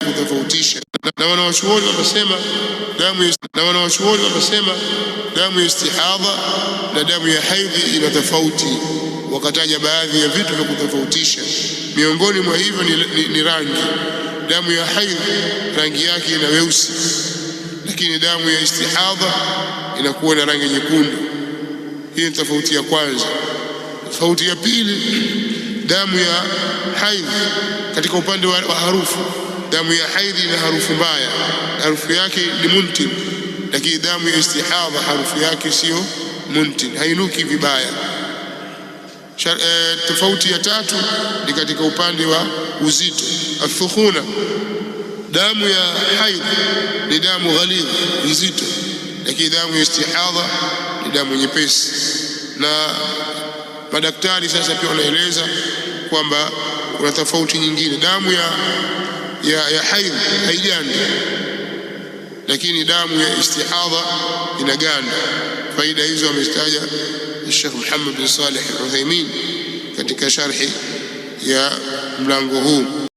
kutofautisha. Na wanawachuoni wanasema damu ya istihadha na damu ya haidhi ina tofauti, wakataja baadhi ya vitu vya kutofautisha. Miongoni mwa hivyo ni rangi. Damu ya haidhi rangi yake ina weusi, lakini damu ya istihadha inakuwa na rangi nyekundu. Hii ni tofauti ya kwanza. Tofauti ya pili, damu ya haidhi katika upande wa harufu, damu ya haidhi ina harufu mbaya, harufu yake ni muntin, lakini damu ya istihadha harufu yake sio muntin, hainuki vibaya. Tofauti ya tatu ni katika upande wa uzito, athukhuna. Damu ya haidhi ni damu ghalidh, nzito, lakini damu ya istihadha ni damu nyepesi. Na madaktari sasa pia wanaeleza kwamba kuna tofauti nyingine. Damu ya haidhi haigandi, lakini damu ya istihadha inaganda. Faida hizo amestaja Sheikh Muhammad bin Salih al-Uthaymeen katika sharhi ya mlango huu.